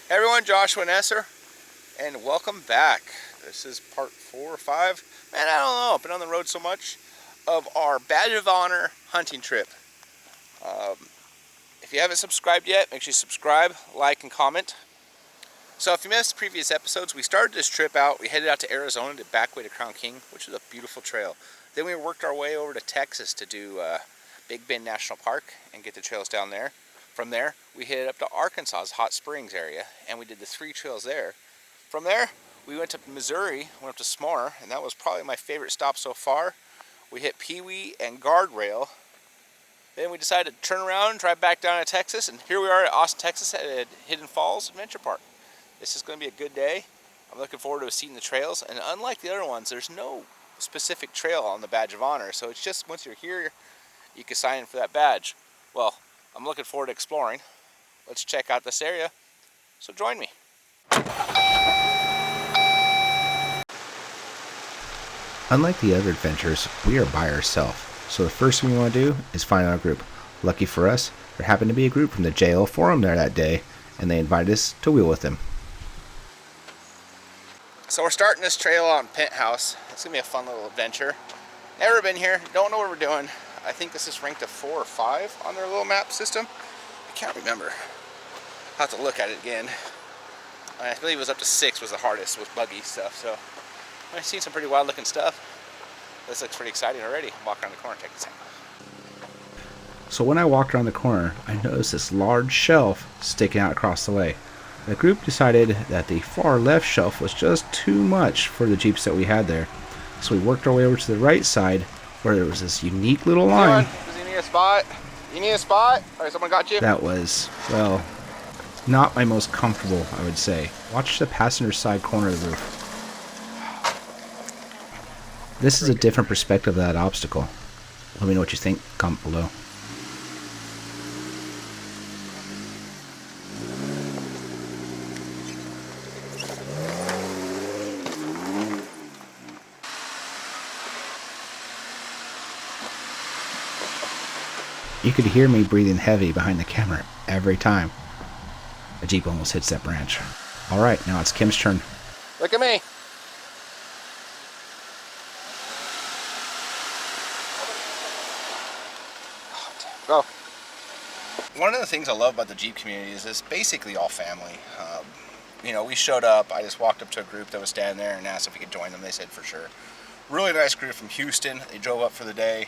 Hey everyone, Joshua Noesser, and welcome back. This is part 4 or 5. Man, I don't know, I've been on the road so much, of our Badge of Honor hunting trip. If you haven't subscribed yet, make sure you subscribe, like, and comment. So if you missed previous episodes, we started this trip out. We headed out to Arizona to back way to Crown King, which is a beautiful trail. Then we worked our way over to Texas to do Big Bend National Park and get the trails down there. From there, we headed up to Arkansas's Hot Springs area, and we did the 3 trails there. From there, we went to Missouri, went up to Smar, and that was probably my favorite stop so far. We hit Pee Wee and Guardrail. Then we decided to turn around and drive back down to Texas, and here we are at Austin, Texas at Hidden Falls Adventure Park. This is going to be a good day. I'm looking forward to seeing the trails, and unlike the other ones, there's no specific trail on the Badge of Honor, so it's just once you're here, you can sign in for that badge. Well, I'm looking forward to exploring. Let's check out this area, so join me. Unlike the other adventures, we are by ourselves, so the first thing we want to do is find our group. Lucky for us, there happened to be a group from the JL forum there that day, and they invited us to wheel with them. So we're starting this trail on Penthouse. It's going to be a fun little adventure. Never been here, don't know what we're doing. I think this is ranked a 4 or 5 on their little map system. I can't remember. I'll have to look at it again. I believe it was up to 6 was the hardest with buggy stuff. So I've seen some pretty wild looking stuff. This looks pretty exciting already. Walk around the corner and take this in. So when I walked around the corner, I noticed this large shelf sticking out across the way. The group decided that the far left shelf was just too much for the Jeeps that we had there. So we worked our way over to the right side, where there was this unique little line. Does he need a spot? You need a spot? Or someone got you? That was, well, not my most comfortable, I would say. Watch the passenger side corner of the roof. This is a different perspective of that obstacle. Let me know what you think. Comment below. You could hear me breathing heavy behind the camera every time a Jeep almost hits that branch. Alright, now it's Kim's turn. Look at me. Go. One of the things I love about the Jeep community is it's basically all family. You know, we showed up, I just walked up to a group that was standing there and asked if we could join them. They said for sure. Really nice group from Houston. They drove up for the day.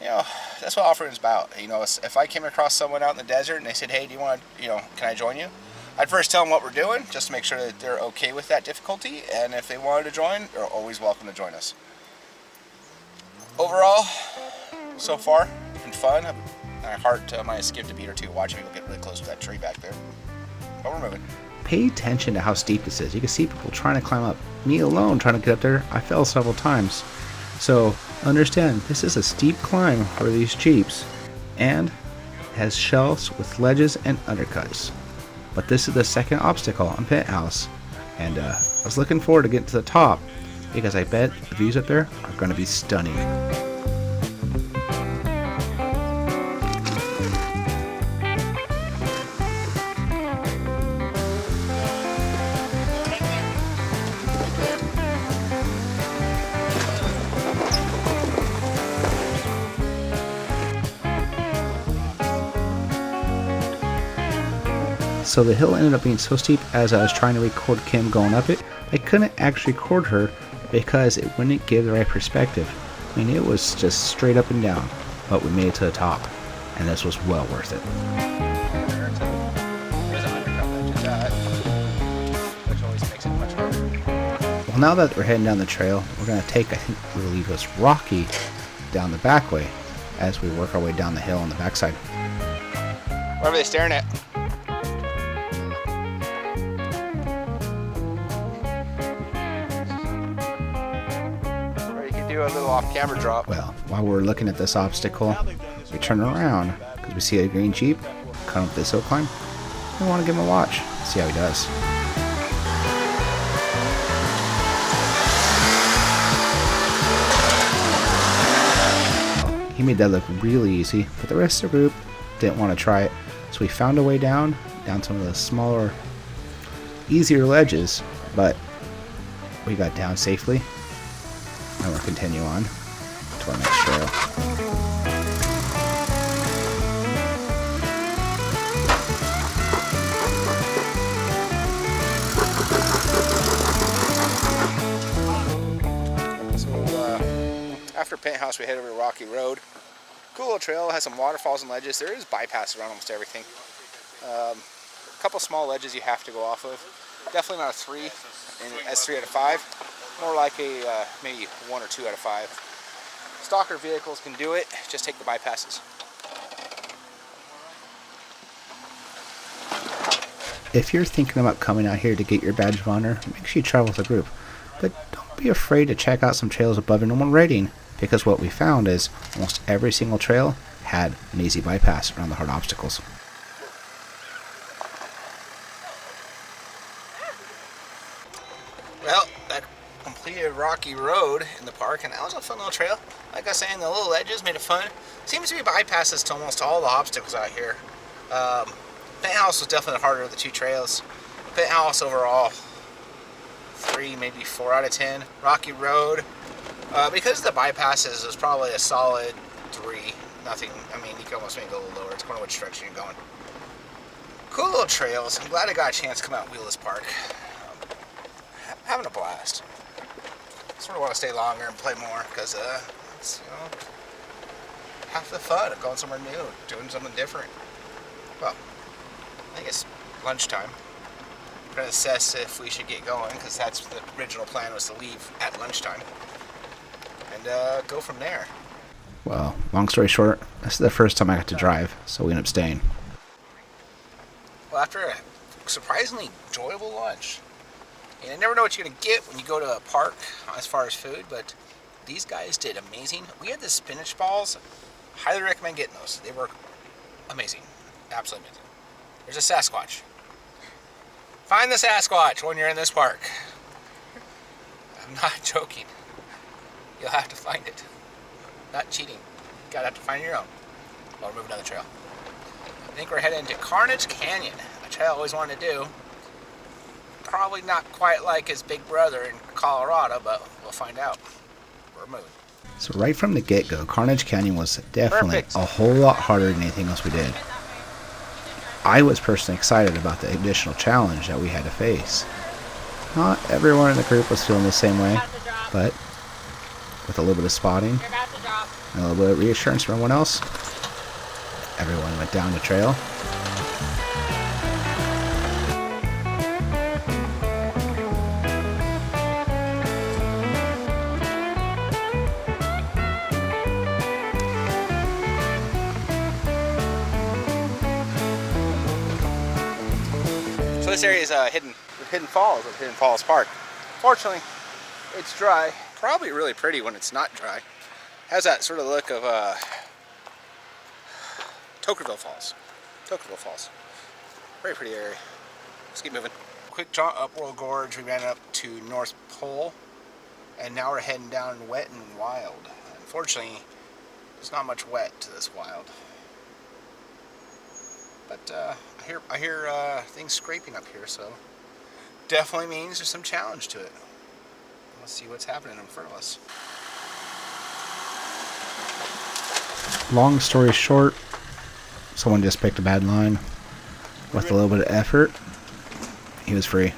You know, that's what offroading is about. You know, if I came across someone out in the desert and they said, hey, do you want to, you know, can I join you? I'd first tell them what we're doing, just to make sure that they're okay with that difficulty. And if they wanted to join, they're always welcome to join us. Overall, so far, it's been fun. My heart might have skipped a beat or two watching people get really close to that tree back there. But we're moving. Pay attention to how steep this is. You can see people trying to climb up. Me alone trying to get up there, I fell several times. So understand, this is a steep climb for these Jeeps and has shelves with ledges and undercuts. But this is the second obstacle on Penthouse, and I was looking forward to getting to the top because I bet the views up there are going to be stunning. So the hill ended up being so steep, as I was trying to record Kim going up it, I couldn't actually record her because it wouldn't give the right perspective. I mean, it was just straight up and down, but we made it to the top, and this was well worth it. Well, now that we're heading down the trail, we're going to take, I think, we believe it was Rocky, down the back way as we work our way down the hill on the backside. What are they staring at? Do a little off-camera drop. Well, while we're looking at this obstacle, we turn around because we see a green Jeep come up this hill climb. We want to give him a watch, see how he does. He made that look really easy, but the rest of the group didn't want to try it, so we found a way down some of the smaller easier ledges, but we got down safely, and we'll continue on to our next trail. After Penthouse, we head over to Rocky Road. Cool little trail, has some waterfalls and ledges. There is bypass around almost everything. A couple small ledges you have to go off of. Definitely not a 3 as 3 out of 5. More like a maybe 1 or 2 out of 5. Stocker vehicles can do it. Just take the bypasses. If you're thinking about coming out here to get your badge of honor, make sure you travel with a group. But don't be afraid to check out some trails above your normal rating, because what we found is almost every single trail had an easy bypass around the hard obstacles. Well, that completed Rocky Road in the park, and that was a fun little trail. Like I was saying, the little ledges made it fun. Seems to be bypasses to almost all the obstacles out here. Penthouse was definitely harder of the 2 trails. Penthouse overall, 3, maybe 4 out of 10. Rocky Road, because of the bypasses, it was probably a solid 3. Nothing, I mean, you can almost make it a little lower. It's going which direction you're going. Cool little trails. I'm glad I got a chance to come out and wheel this park. Having a blast. Sort of want to stay longer and play more, because it's, you know, half the fun of going somewhere new, doing something different. Well, I think it's lunchtime. I'm going to assess if we should get going, because that's the original plan, was to leave at lunchtime and go from there. Well, long story short, this is the first time I got to drive, so we ended up staying. Well, after a surprisingly enjoyable lunch, and I never know what you're going to get when you go to a park as far as food, but these guys did amazing. We had the spinach balls. Highly recommend getting those. They were amazing. Absolutely amazing. There's a Sasquatch. Find the Sasquatch when you're in this park. I'm not joking. You'll have to find it. Not cheating. You gotta have to find your own. Well, we're moving down the trail. I think we're heading to Carnage Canyon, a trail I always wanted to do. Probably not quite like his big brother in Colorado, but we'll find out. We're moving. So right from the get-go, Carnage Canyon was definitely Perfect. a whole lot harder than anything else we did. I was personally excited about the additional challenge that we had to face. Not everyone in the group was feeling the same way, but with a little bit of spotting and a little bit of reassurance from everyone else, everyone went down the trail. So this area is Hidden Falls Park. Fortunately, it's dry. Probably really pretty when it's not dry. Has that sort of look of Tokerville Falls. Very pretty area. Let's keep moving. Quick jaunt up World Gorge. We ran up to North Pole, and now we're heading down Wet and Wild. Unfortunately, there's not much wet to this wild. But I hear things scraping up here, so definitely means there's some challenge to it. Let's see what's happening in front of us. Long story short, someone just picked a bad line. With a little bit of effort, he was free.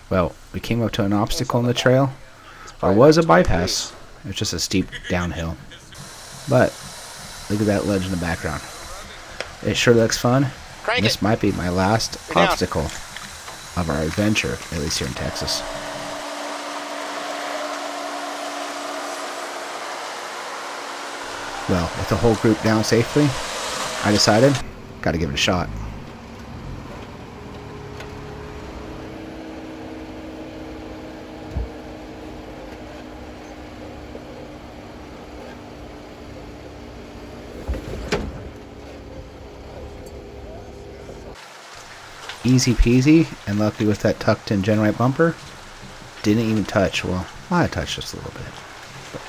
Well, we came up to an obstacle in the trail. There was a bypass. It was just a steep downhill. But look at that ledge in the background. It sure looks fun. This might be my last obstacle of our adventure, at least here in Texas. Well, with the whole group down safely, I decided, gotta give it a shot. Easy peasy, and luckily with that tucked in Genright bumper, didn't even touch. Well, I touched just a little bit, but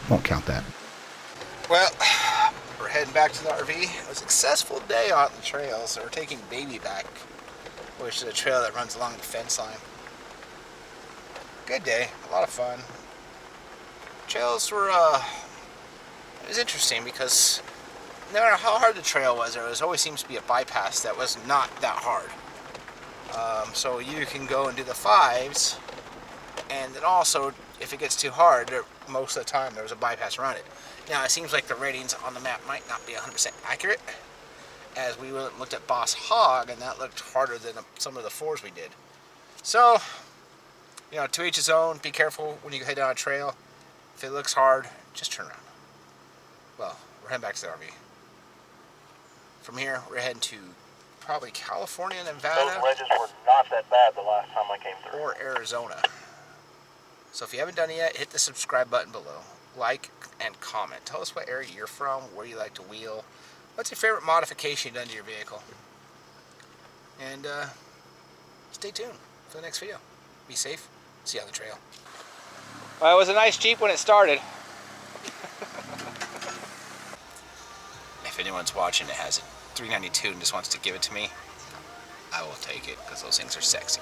won't count that. Well, we're heading back to the RV. It was a successful day on the trail, so we're taking Baby back, which is a trail that runs along the fence line. Good day, a lot of fun. Trails were, it was interesting because no matter how hard the trail was, there always seems to be a bypass that was not that hard. So you can go and do the 5s, and then also, if it gets too hard, most of the time there's a bypass around it. Now, it seems like the ratings on the map might not be 100% accurate, as we looked at Boss Hog, and that looked harder than some of the 4s we did. So, you know, to each his own. Be careful when you head down a trail. If it looks hard, just turn around. Well, we're heading back to the RV. From here, we're heading to probably California, Nevada. Those wedges were not that bad the last time I came through. Or Arizona. So if you haven't done it yet, hit the subscribe button below. Like and comment. Tell us what area you're from, where you like to wheel. What's your favorite modification you've done to your vehicle? And stay tuned for the next video. Be safe. See you on the trail. Well, it was a nice Jeep when it started. If anyone's watching that has a 392 and just wants to give it to me, I will take it because those things are sexy.